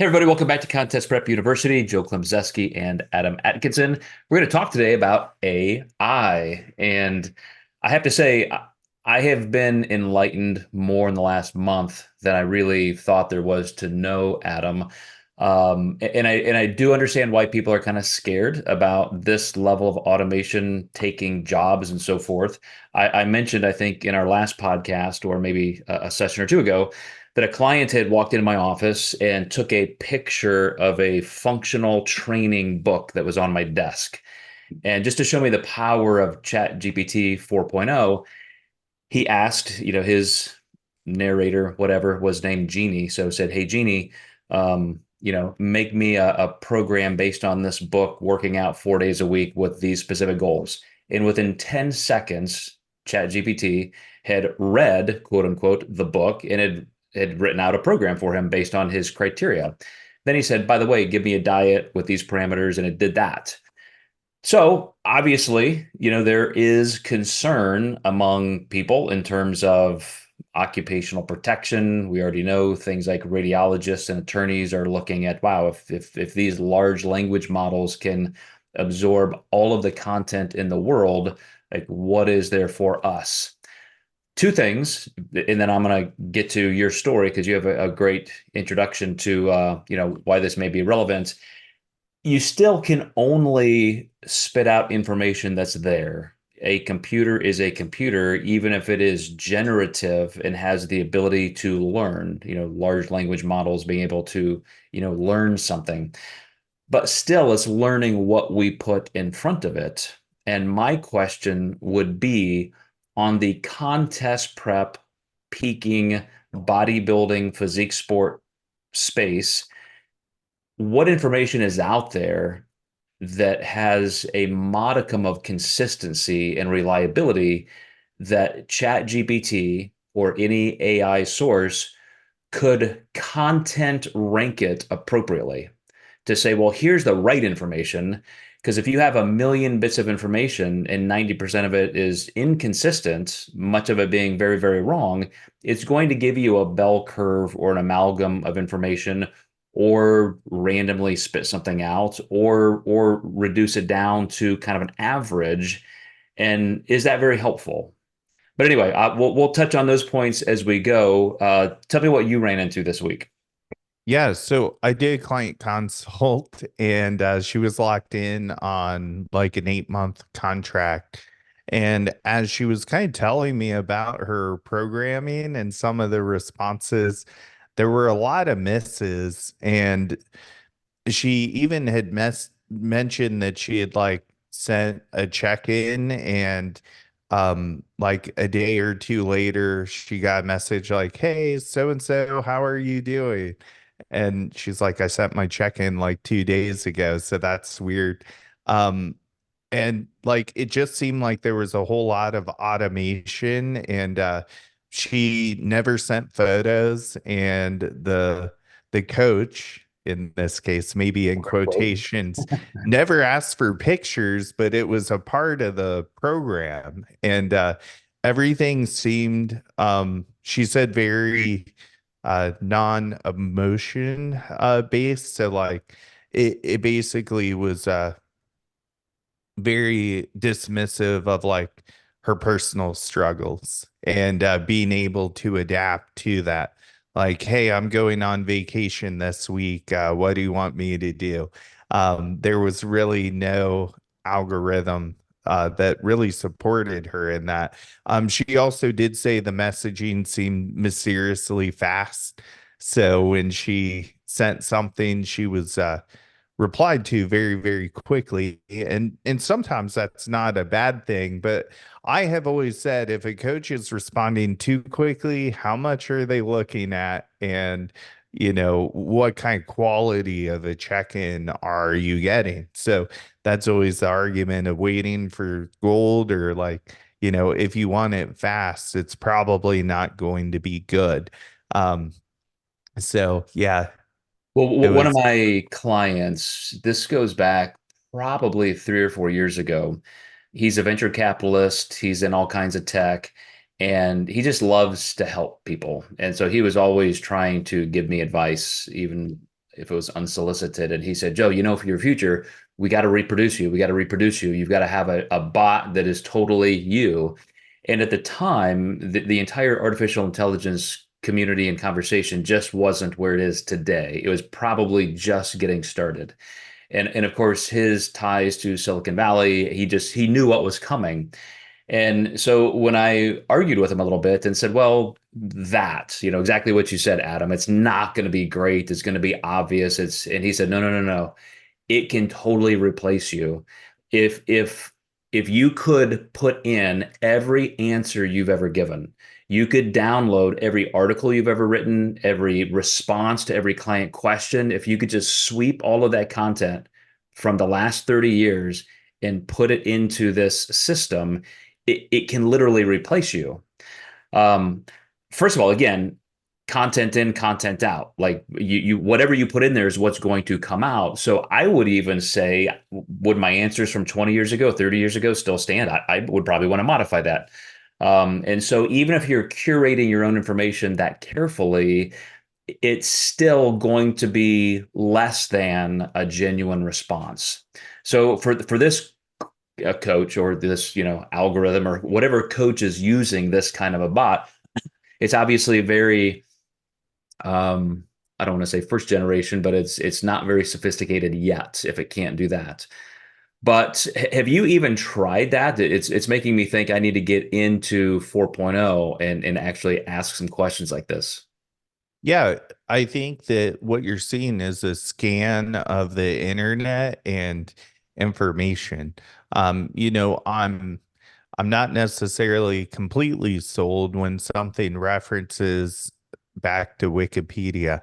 Hey everybody, welcome back to Contest Prep University. Joe Klemczewski and Adam Atkinson. We're going to talk today about AI. And I have to say, I have been enlightened more in the last month than I really thought there was to know Adam. And I do understand why people are kind of scared about this level of automation taking jobs and so forth. I mentioned, I think, in our last podcast, or maybe a session or two ago, that a client had walked into my office and took a picture of a functional training book that was on my desk. And just to show me the power of Chat GPT 4.0, he asked, his narrator, whatever, was named Genie. So said, "Hey, Genie, make me a program based on this book, working out 4 days a week with these specific goals." And within 10 seconds, Chat GPT had read, quote unquote, the book and had written out a program for him based on his criteria. Then he said, "By the way, give me a diet with these parameters," and it did that. So obviously, there is concern among people in terms of occupational protection. We already know things like radiologists and attorneys are looking at, wow, if these large language models can absorb all of the content in the world, like what is there for us? Two things, and then I'm going to get to your story because you have a great introduction to why this may be relevant. You still can only spit out information that's there. A computer is a computer, even if it is generative and has the ability to learn, large language models being able to, learn something. But still, it's learning what we put in front of it. And my question would be on the contest prep, peaking, bodybuilding, physique sport space, what information is out there that has a modicum of consistency and reliability that Chat GPT or any AI source could content rank it appropriately to say, well, here's the right information. Because if you have a million bits of information and 90% of it is inconsistent, much of it being very, very wrong, it's going to give you a bell curve or an amalgam of information, or randomly spit something out, or reduce it down to kind of an average. And is that very helpful? But anyway, we'll touch on those points as we go. Tell me what you ran into this week. Yeah, so I did a client consult and she was locked in on like an 8-month contract. And as she was kind of telling me about her programming and some of the responses, there were a lot of misses. And she even had mentioned that she had like sent a check-in and like a day or two later she got a message like, "Hey, so and so, how are you doing?" And she's like, "I sent my check-in like 2 days ago, so that's weird." um and like it just seemed like there was a whole lot of automation, and she never sent photos, and the coach, in this case, maybe in Quote. quotations, never asked for pictures, but it was a part of the program. And everything seemed, she said, very non-emotion based. So like it basically was very dismissive of like her personal struggles, and being able to adapt to that. Like, "Hey, I'm going on vacation this week. What do you want me to do?" There was really no algorithm that really supported her in that. She also did say the messaging seemed mysteriously fast. So when she sent something, she was replied to very, very quickly. And sometimes that's not a bad thing, but I have always said if a coach is responding too quickly, how much are they looking at? And what kind of quality of a check-in are you getting? So that's always the argument of waiting for gold, or like, if you want it fast, it's probably not going to be good. Um, so yeah, Well, it one of was. my clients, this goes back probably 3 or 4 years ago. He's a venture capitalist. He's in all kinds of tech, and he just loves to help people. And so he was always trying to give me advice, even if it was unsolicited. And he said, Joe, you know, for your future, we got to reproduce you. We got to reproduce you. You've got to have a bot that is totally you. And at the time, the entire artificial intelligence community and conversation just wasn't where it is today. It was probably just getting started. And of course, his ties to Silicon Valley, he knew what was coming. And so when I argued with him a little bit and said, well, exactly what you said, Adam, it's not going to be great. It's going to be obvious. And he said, no, no, no, no. It can totally replace you. If if if you could put in every answer you've ever given, you could download every article you've ever written, every response to every client question. If you could just sweep all of that content from the last 30 years and put it into this system, it can literally replace you. Um, First of all, again, content in, content out. Like you whatever you put in there is what's going to come out. So I would even say, would my answers from 20 years ago, 30 years ago still stand? I would probably want to modify that. And so even if you're curating your own information that carefully, it's still going to be less than a genuine response. So for this coach or this algorithm or whatever coach is using this kind of a bot, it's obviously very I don't want to say first generation, but it's not very sophisticated yet if it can't do that. But have you even tried that? It's making me think I need to get into 4.0 and actually ask some questions like this. Yeah, I think that what you're seeing is a scan of the internet and information. I'm not necessarily completely sold when something references back to Wikipedia,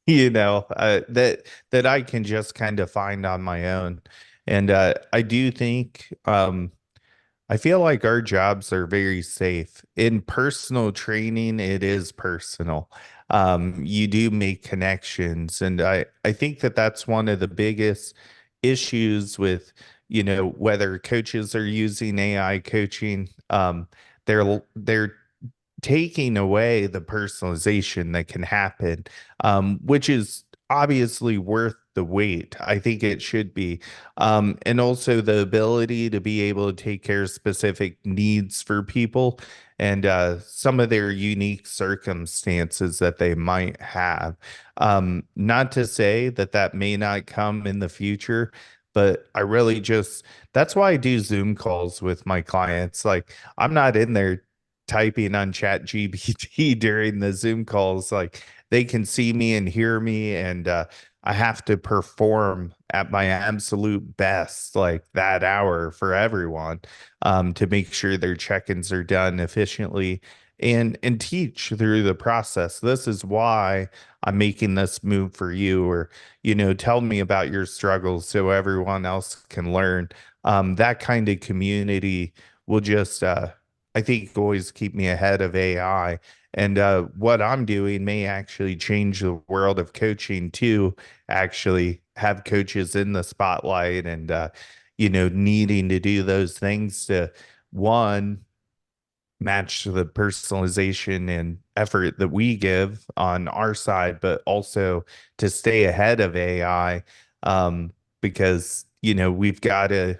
that I can just kind of find on my own. And I do think I feel like our jobs are very safe. In personal training, it is personal. You do make connections. And I think that that's one of the biggest issues with, whether coaches are using AI coaching. They're taking away the personalization that can happen, which is obviously worth the wait. I think it should be. And also the ability to be able to take care of specific needs for people and some of their unique circumstances that they might have. Not to say that that may not come in the future, but I really just, that's why I do Zoom calls with my clients. Like, I'm not in there typing on chat GPT during the Zoom calls. Like, they can see me and hear me, and I have to perform at my absolute best like that hour for everyone, to make sure their check-ins are done efficiently and teach through the process. This is why I'm making this move for you, or tell me about your struggles so everyone else can learn. That kind of community will just I think always keep me ahead of AI. And what I'm doing may actually change the world of coaching to actually have coaches in the spotlight and, needing to do those things to, one, match the personalization and effort that we give on our side, but also to stay ahead of AI, because we've got to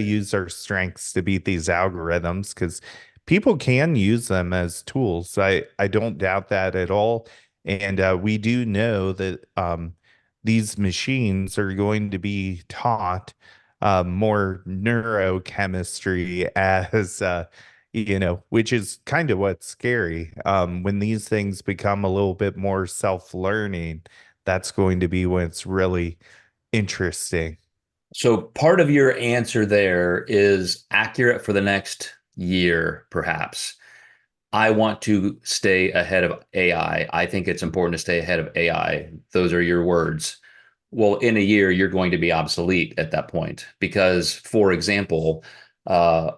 use our strengths to beat these algorithms because people can use them as tools. I don't doubt that at all, and we do know that these machines are going to be taught more neurochemistry as which is kind of what's scary. When these things become a little bit more self-learning, that's going to be when it's really interesting. So part of your answer there is accurate for the next year, perhaps. I want to stay ahead of AI. I think it's important to stay ahead of AI. Those are your words. Well, in a year, you're going to be obsolete at that point because, for example, uh,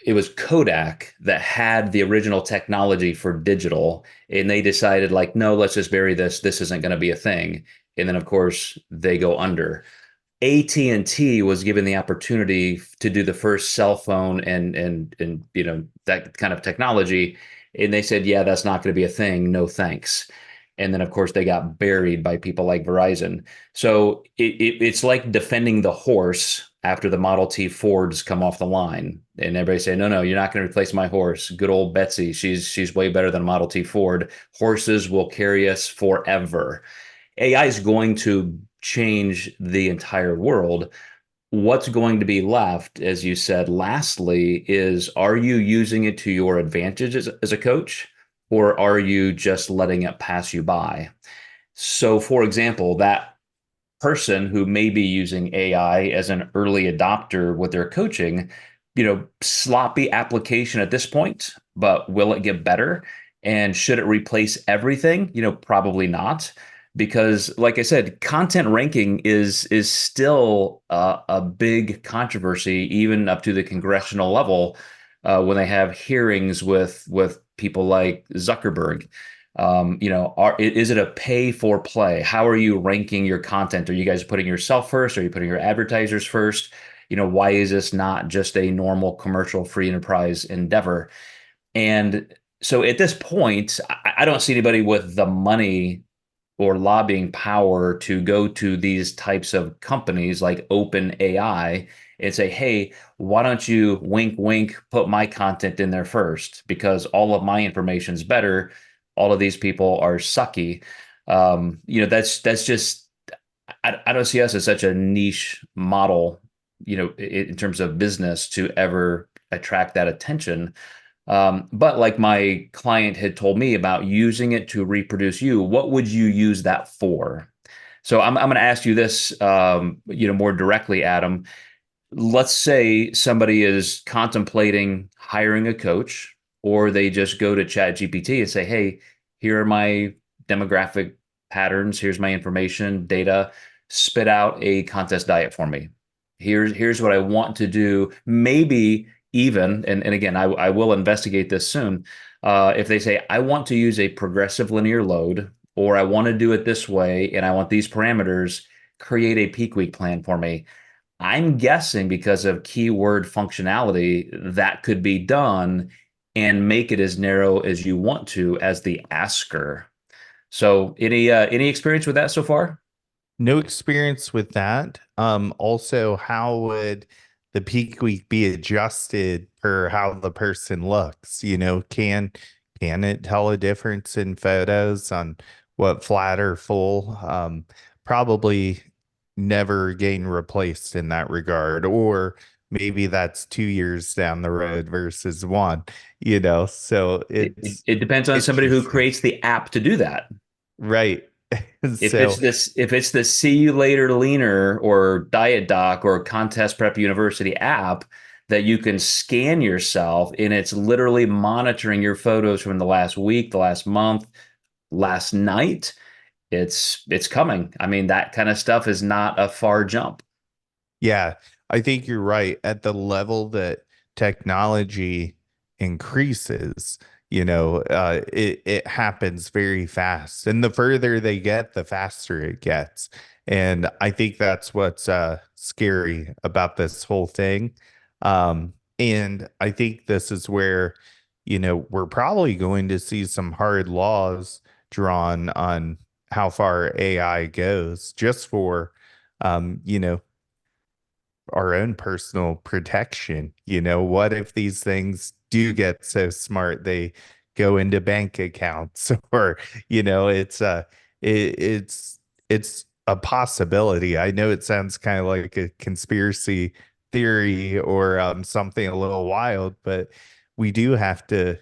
it was Kodak that had the original technology for digital, and they decided, like, no, let's just bury this. This isn't going to be a thing. And then, of course, they go under. AT&T was given the opportunity to do the first cell phone and that kind of technology, and they said, yeah, that's not going to be a thing. No thanks. And then, of course, they got buried by people like Verizon. So it's like defending the horse after the Model T Fords come off the line. And everybody say, no, no, you're not going to replace my horse. Good old Betsy. She's way better than a Model T Ford. Horses will carry us forever. AI is going to change the entire world. What's going to be left, as you said, lastly, is are you using it to your advantage as a coach, or are you just letting it pass you by? So, for example, that person who may be using AI as an early adopter with their coaching, sloppy application at this point, but will it get better? And should it replace everything? Probably not. Because, like I said, content ranking is still a big controversy, even up to the congressional level, when they have hearings with people like Zuckerberg. Is it a pay for play? How are you ranking your content? Are you guys putting yourself first? Are you putting your advertisers first? Why is this not just a normal commercial free enterprise endeavor? And so at this point, I don't see anybody with the money or lobbying power to go to these types of companies like OpenAI and say, hey, why don't you wink, wink, put my content in there first? Because all of my information is better. All of these people are sucky. That's just, I don't see us as such a niche model, in terms of business to ever attract that attention. But like my client had told me about using it to reproduce you, what would you use that for? So I'm going to ask you this, more directly, Adam. Let's say somebody is contemplating hiring a coach, or they just go to ChatGPT and say, hey, here are my demographic patterns. Here's my information, data. Spit out a contest diet for me. Here's what I want to do. Maybe even, and again, I will investigate this soon. If they say, I want to use a progressive linear load, or I want to do it this way, and I want these parameters, create a peak week plan for me. I'm guessing because of keyword functionality, that could be done and make it as narrow as you want to as the asker. So any experience with that so far? No experience with that. Also, how would the peak week be adjusted for how the person looks? Can it tell a difference in photos on what flat or full? Probably never gain replaced in that regard, or maybe that's 2 years down the road versus one. So It depends on somebody who interesting, creates the app to do that. right? If So it's the See You Later Leaner or Diet Doc or Contest Prep University app that you can scan yourself, and it's literally monitoring your photos from the last week, the last month, last night, it's coming. I mean, that kind of stuff is not a far jump. yeah, I think you're right. At the level that technology increases, it happens very fast. And the further they get, the faster it gets. And I think that's what's scary about this whole thing. And I think this is where, we're probably going to see some hard laws drawn on how far AI goes, just for our own personal protection. What if these things do get so smart they go into bank accounts, or it's a possibility. I know it sounds kind of like a conspiracy theory, or something a little wild, but we do have to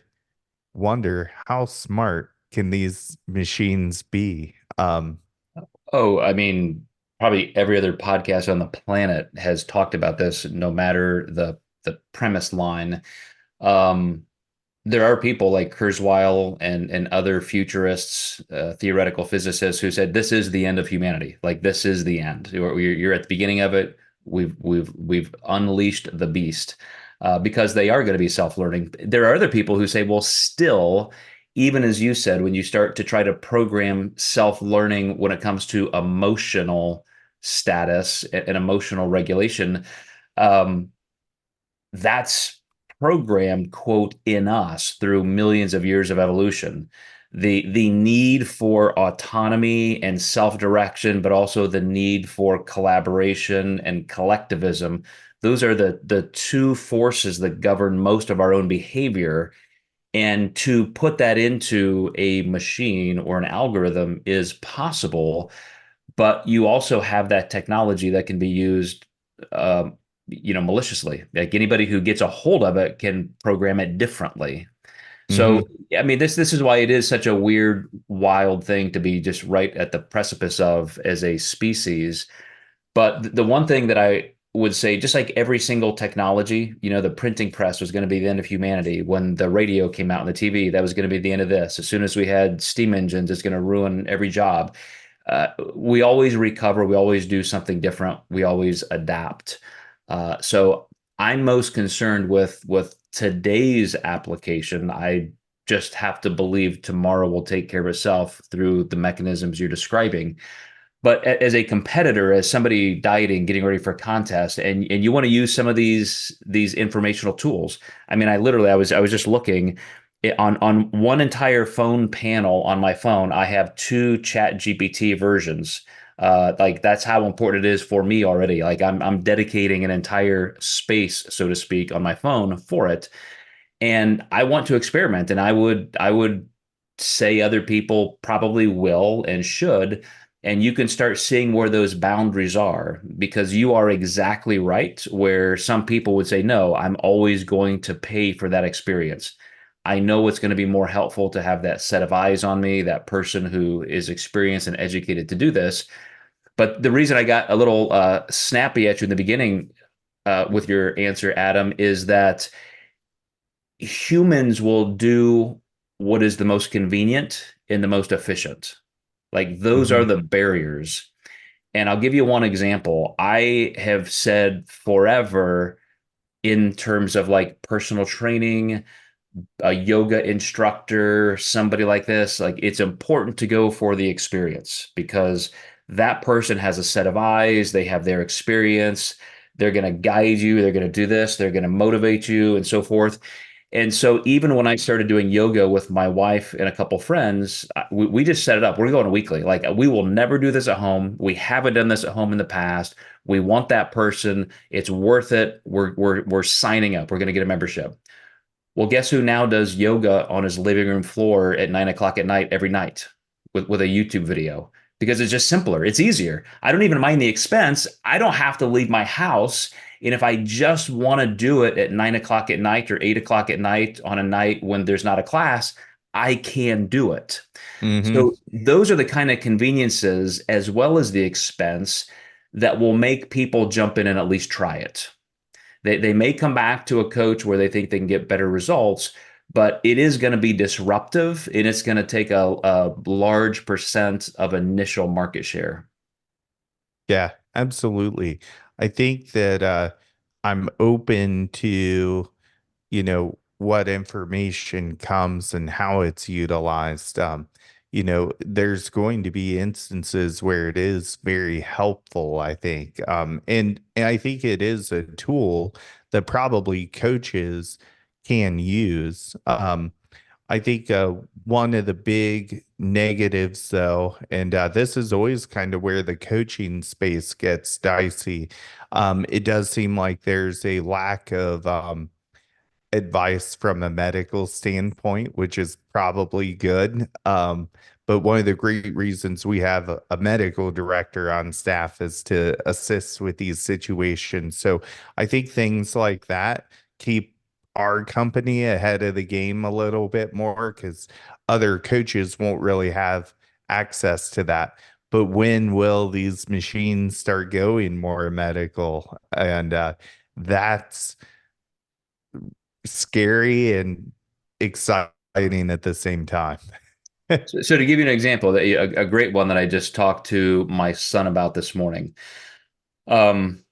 wonder, how smart can these machines be? Oh, I mean, probably every other podcast on the planet has talked about this, no matter the premise line. Um, there are people like Kurzweil and other futurists, theoretical physicists who said this is the end of humanity. Like this is the end. You're at the beginning of it. We've unleashed the beast, because they are going to be self-learning. There are other people who say, well, still, even as you said, when you start to try to program self-learning when it comes to emotional status and emotional regulation, um, that's programmed, quote, in us through millions of years of evolution. the need for autonomy and self-direction, but also the need for collaboration and collectivism. Those are the two forces that govern most of our own behavior. And to put that into a machine or an algorithm is possible, but you also have that technology that can be used, maliciously. Like anybody who gets a hold of it can program it differently. So, Hmm. I mean, this is why it is such a weird, wild thing to be just right at the precipice of as a species. But the one thing that I would say, just like every single technology, the printing press was going to be the end of humanity. When the radio came out and the TV, that was going to be the end of this. As soon as we had steam engines, it's going to ruin every job. We always recover. We always do something different. We always adapt. So I'm most concerned with today's application. I just have to believe tomorrow will take care of itself through the mechanisms you're describing. But as a competitor, as somebody dieting, getting ready for a contest, and you want to use some of these informational tools. I mean, I was just looking on one entire phone panel on my phone. I have two Chat GPT versions. Like that's how important it is for me already. Like I'm dedicating an entire space, so to speak, on my phone for it, and I want to experiment. And I would say other people probably will and should. And you can start seeing where those boundaries are, because you are exactly right. Where some people would say, no, I'm always going to pay for that experience. I know it's going to be more helpful to have that set of eyes on me, that person who is experienced and educated to do this. But the reason I got a little snappy at you in the beginning with your answer, Adam, is that humans will do what is the most convenient and the most efficient. Like those are Hmm. the barriers. And I'll give you one example. I have said forever, in terms of like personal training, a yoga instructor, somebody like this, like it's important to go for the experience, because that person has a set of eyes, they have their experience, they're going to guide you, they're going to do this, they're going to motivate you, and so forth. And so even when I started doing yoga with my wife and a couple friends, we just set it up. We're going weekly. Like we will never do this at home. We haven't done this at home in the past. We want that person. It's worth it. We're signing up. We're going to get a membership. Well, guess who now does yoga on his living room floor at 9 o'clock at night every night with a YouTube video? Because it's just simpler. It's easier. I don't even mind the expense. I don't have to leave my house. And if I just want to do it at 9 o'clock at night or 8 o'clock at night on a night when there's not a class, I can do it. Hmm. So those are the kind of conveniences as well as the expense that will make people jump in and at least try it. They may come back to a coach where they think they can get better results, but it is going to be disruptive and it's going to take a large percent of initial market share. Yeah, absolutely. I think that I'm open to, what information comes and how it's utilized. There's going to be instances where it is very helpful, I think. And I think it is a tool that probably coaches can use. I think one of the big negatives, though, and this is always kind of where the coaching space gets dicey. It does seem like there's a lack of advice from a medical standpoint, which is probably good. But one of the great reasons we have a medical director on staff is to assist with these situations. So I think things like that keep our company ahead of the game a little bit more, because other coaches won't really have access to that. But when will these machines start going more medical? And that's scary and exciting at the same time. So to give you an example, a great one that I just talked to my son about this morning. Um,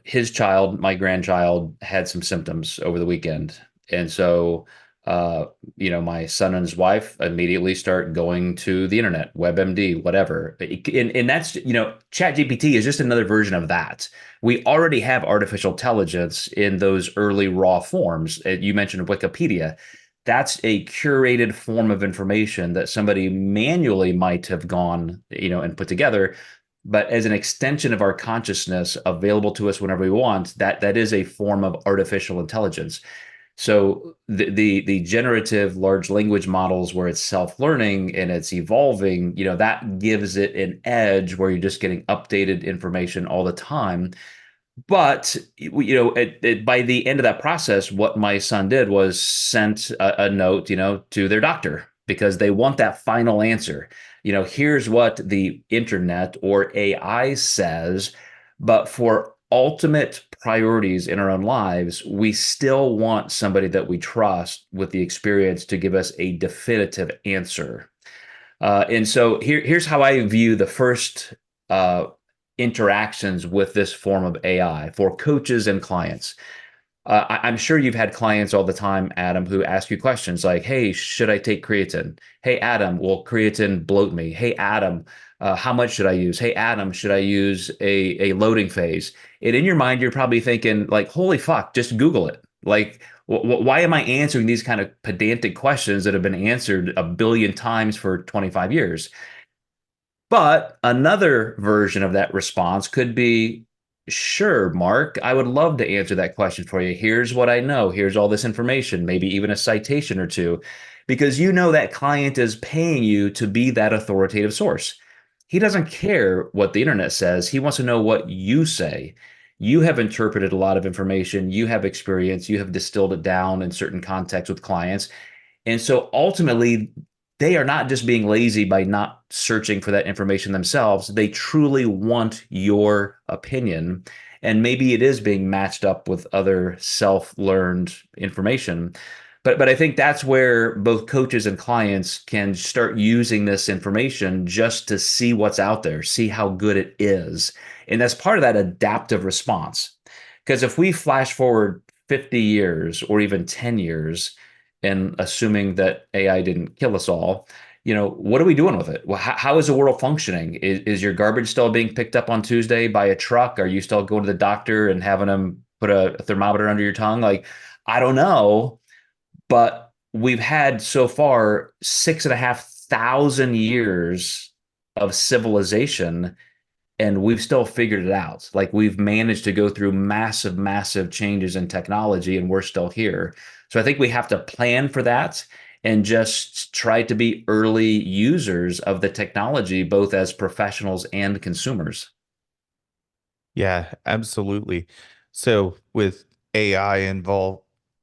his child, my grandchild, had some symptoms over the weekend. And so, my son and his wife immediately start going to the internet, WebMD, whatever. And that's, ChatGPT is just another version of that. We already have artificial intelligence in those early raw forms. You mentioned Wikipedia. that's a curated form of information that somebody manually might have gone, and put together. But as an extension of our consciousness available to us whenever we want, that is a form of artificial intelligence. So the generative large language models where it's self-learning and it's evolving, that gives it an edge where you're just getting updated information all the time. But by the end of that process, what my son did was sent a note, to their doctor because they want that final answer. Here's what the internet or AI says, but for ultimate priorities in our own lives, we still want somebody that we trust with the experience to give us a definitive answer. And so here's how I view the first uh, interactions with this form of AI for coaches and clients. I'm sure you've had clients all the time, Adam, who ask you questions like, "Hey, should I take creatine? Hey, Adam, will creatine bloat me? Hey, Adam, how much should I use? Hey, Adam, should I use a loading phase?" And in your mind, you're probably thinking like, "Holy fuck, just Google it." Like, why am I answering these kind of pedantic questions that have been answered a billion times for 25 years? But another version of that response could be, sure, Mark, I would love to answer that question for you. Here's what I know. Here's all this information, maybe even a citation or two, because that client is paying you to be that authoritative source. He doesn't care what the internet says. He wants to know what you say. You have interpreted a lot of information. You have experience. You have distilled it down in certain contexts with clients. And so ultimately, they are not just being lazy by not searching for that information themselves. They truly want your opinion. And maybe it is being matched up with other self-learned information. But I think that's where both coaches and clients can start using this information just to see what's out there, see how good it is. And that's part of that adaptive response. Because if we flash forward 50 years or even 10 years, and assuming that AI didn't kill us all, what are we doing with it? Well, how is the world functioning? Is your garbage still being picked up on Tuesday by a truck? Are you still going to the doctor and having them put a thermometer under your tongue? Like, I don't know, but we've had so far 6,500 years of civilization and we've still figured it out. Like we've managed to go through massive, massive changes in technology and we're still here. So I think we have to plan for that and just try to be early users of the technology, both as professionals and consumers. Yeah, absolutely. So with AI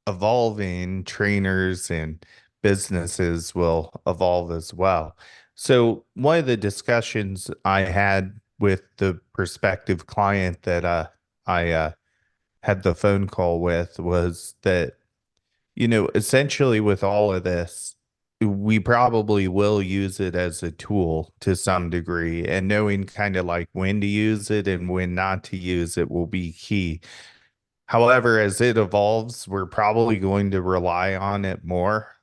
evolving, trainers and businesses will evolve as well. So one of the discussions I had with the prospective client that I had the phone call with was that, essentially with all of this, we probably will use it as a tool to some degree, and knowing kind of like when to use it and when not to use it will be key. However, as it evolves, we're probably going to rely on it more.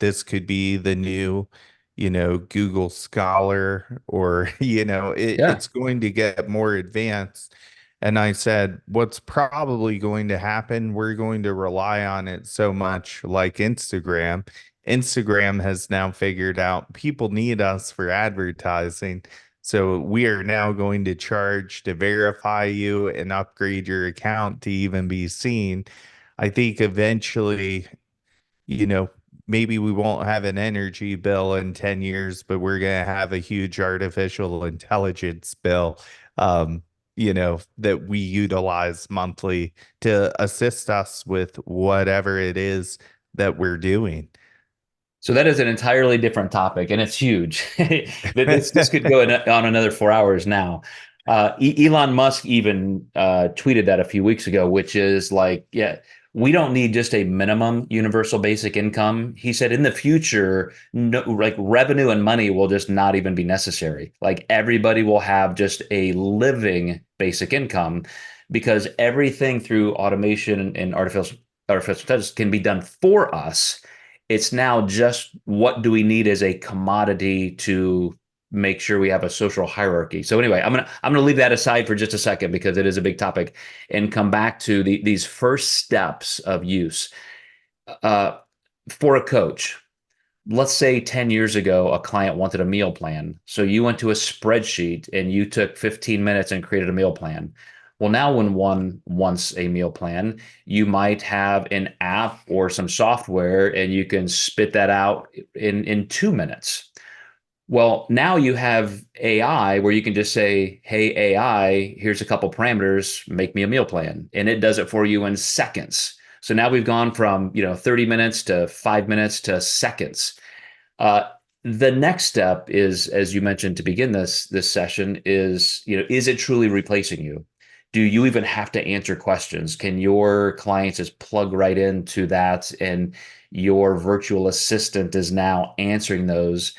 This could be the new, Google Scholar, or, Yeah. it's going to get more advanced. And I said, what's probably going to happen, we're going to rely on it so much like Instagram. Instagram has now figured out people need us for advertising. So we are now going to charge to verify you and upgrade your account to even be seen. I think eventually, you know, maybe we won't have an energy bill in 10 years, but we're going to have a huge artificial intelligence bill, that we utilize monthly to assist us with whatever it is that we're doing. So that is an entirely different topic, and it's huge. This could go on another 4 hours now. Elon Musk even tweeted that a few weeks ago, which is like, yeah, we don't need just a minimum universal basic income. He said in the future, no, like revenue and money will just not even be necessary. Like everybody will have just a living basic income because everything through automation and artificial intelligence can be done for us. It's now just what do we need as a commodity to make sure we have a social hierarchy. So anyway, I'm gonna leave that aside for just a second because it is a big topic, and come back to these first steps of use. Uh, For a coach, let's say 10 years ago, a client wanted a meal plan. So you went to a spreadsheet and you took 15 minutes and created a meal plan. Well, now when one wants a meal plan, you might have an app or some software and you can spit that out in 2 minutes. Well, now you have AI where you can just say, "Hey AI, here's a couple parameters, make me a meal plan." And it does it for you in seconds. So now we've gone from, 30 minutes to 5 minutes to seconds. Uh, the next step is, as you mentioned to begin this session, is it truly replacing you? Do you even have to answer questions? Can your clients just plug right into that, and your virtual assistant is now answering those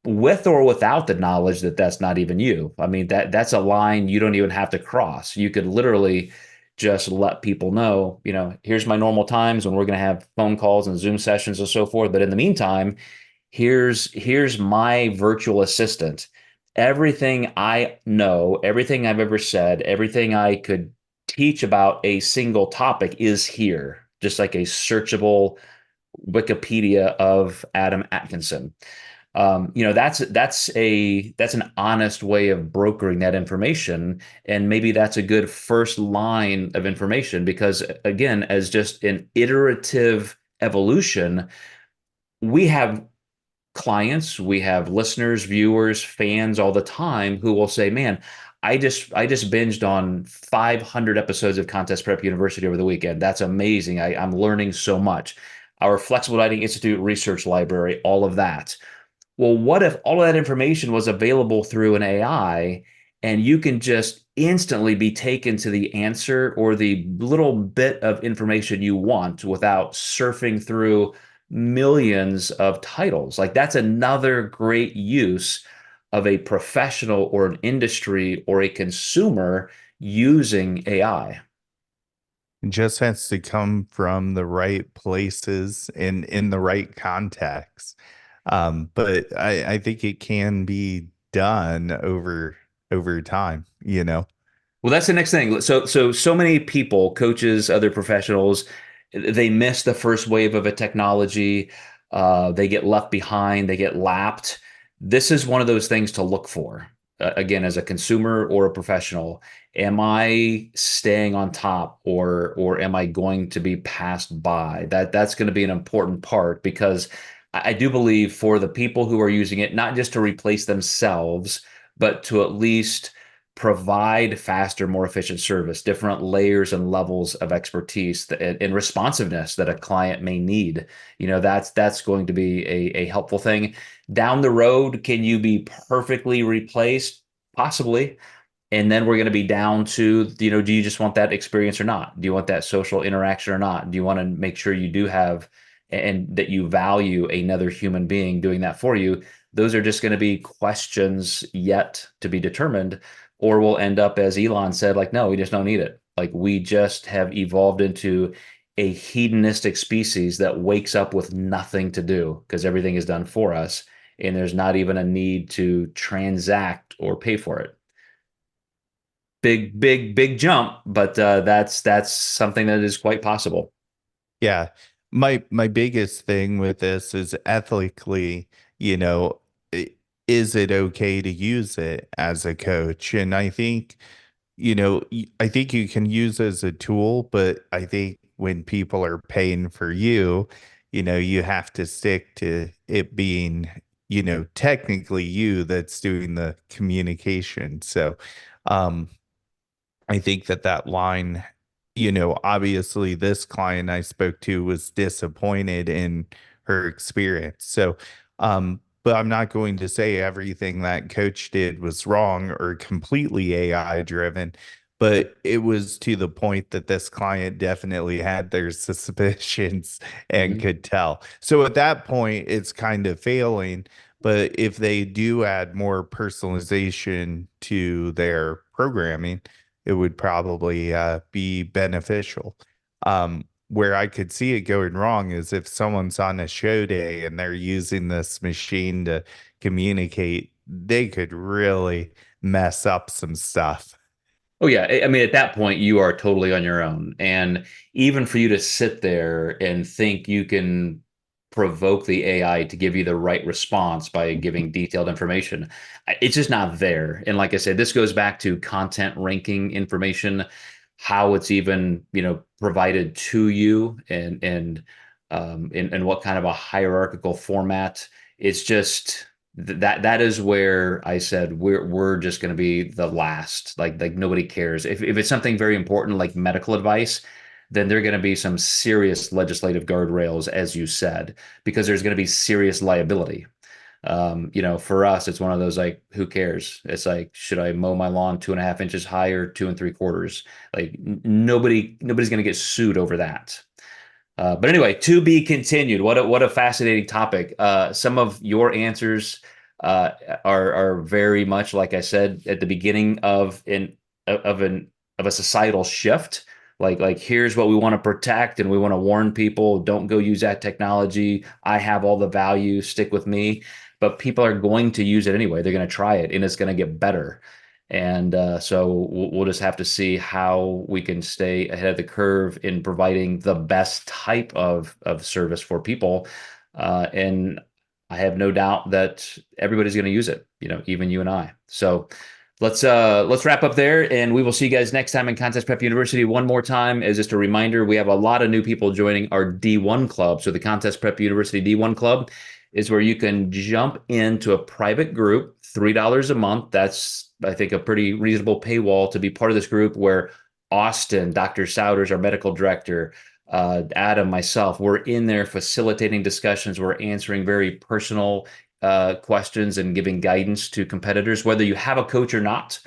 with or without the knowledge that that's not even you? I mean, that's a line you don't even have to cross. You could literally just let people know, here's my normal times when we're going to have phone calls and Zoom sessions and so forth. But in the meantime, here's my virtual assistant. Everything I know, everything I've ever said, everything I could teach about a single topic is here, just like a searchable Wikipedia of Adam Atkinson. That's an honest way of brokering that information, and maybe that's a good first line of information, because again, as just an iterative evolution, we have clients, we have listeners, viewers, fans all the time who will say, "Man, I just binged on 500 episodes of Contest Prep University over the weekend. That's amazing. I'm learning so much." Our Flexible Dieting Institute research library, all of that. Well, what if all of that information was available through an AI, and you can just instantly be taken to the answer or the little bit of information you want without surfing through millions of titles? Like, that's another great use of a professional or an industry or a consumer using AI. It just has to come from the right places and in the right context. But I think it can be done over time, you know. Well, that's the next thing. So many people, coaches, other professionals, they miss the first wave of a technology. They get left behind. They get lapped. This is one of those things to look for. Again, as a consumer or a professional, am I staying on top, or am I going to be passed by? That's going to be an important part, because I do believe for the people who are using it, not just to replace themselves, but to at least provide faster, more efficient service, different layers and levels of expertise and responsiveness that a client may need. That's going to be a helpful thing. Down the road, can you be perfectly replaced? Possibly. And then we're going to be down to, do you just want that experience or not? Do you want that social interaction or not? Do you want to make sure you do have, and that you value another human being doing that for you? Those are just going to be questions yet to be determined. Or we'll end up, as Elon said, like, no, we just don't need it. Like, we just have evolved into a hedonistic species that wakes up with nothing to do because everything is done for us. And there's not even a need to transact or pay for it. Big, big, big jump, but that's something that is quite possible. Yeah. My biggest thing with this is ethically, you know, is it okay to use it as a coach? And I think, I think you can use it as a tool, but I think when people are paying for you, you have to stick to it being, technically you that's doing the communication. So, um, I think that line, obviously this client I spoke to was disappointed in her experience. So, but I'm not going to say everything that coach did was wrong or completely AI driven, but it was to the point that this client definitely had their suspicions and Mhm. could tell. So at that point, it's kind of failing. But if they do add more personalization to their programming, it would probably be beneficial. Where I could see it going wrong is if someone's on a show day and they're using this machine to communicate, they could really mess up some stuff. Oh yeah, I mean, at that point you are totally on your own, and even for you to sit there and think you can provoke the AI to give you the right response by giving detailed information. It's just not there. And like I said, this goes back to content ranking information, how it's even, provided to you, and what kind of a hierarchical format. It's just that is where I said we're just going to be the last. Like nobody cares. If it's something very important like medical advice, then there are going to be some serious legislative guardrails, as you said, because there's going to be serious liability. For us, it's one of those like, who cares? It's like, should I mow my lawn 2.5 inches higher, 2 3/4? Like nobody's going to get sued over that. But anyway, to be continued. What a fascinating topic. Some of your answers are very much like I said at the beginning of a societal shift. Like here's what we want to protect, and we want to warn people: don't go use that technology. I have all the value. Stick with me. But people are going to use it anyway. They're going to try it, and it's going to get better. And so we'll just have to see how we can stay ahead of the curve in providing the best type of service for people. And I have no doubt that everybody's going to use it, even you and I. So let's wrap up there, and we will see you guys next time in Contest Prep University. One more time, as just a reminder, we have a lot of new people joining our D1 club. So the Contest Prep University D1 club is where you can jump into a private group, $3 a month. That's, I think, a pretty reasonable paywall to be part of this group, where Austin, Dr. Souders, our medical director, Adam, myself, we're in there facilitating discussions. We're answering very personal questions and giving guidance to competitors, whether you have a coach or not,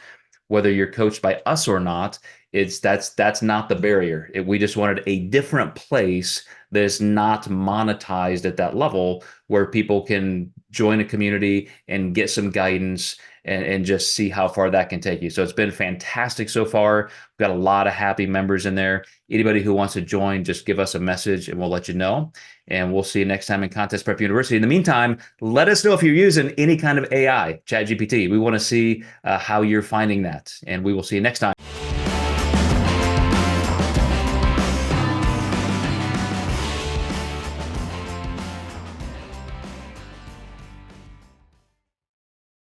whether you're coached by us or not. That's not the barrier. We just wanted a different place that is not monetized at that level, where people can join a community and get some guidance and just see how far that can take you. So it's been fantastic so far. We've got a lot of happy members in there. Anybody who wants to join, just give us a message and we'll let you know. And we'll see you next time in Contest Prep University. In the meantime, let us know if you're using any kind of AI, ChatGPT. We want to see how you're finding that. And we will see you next time.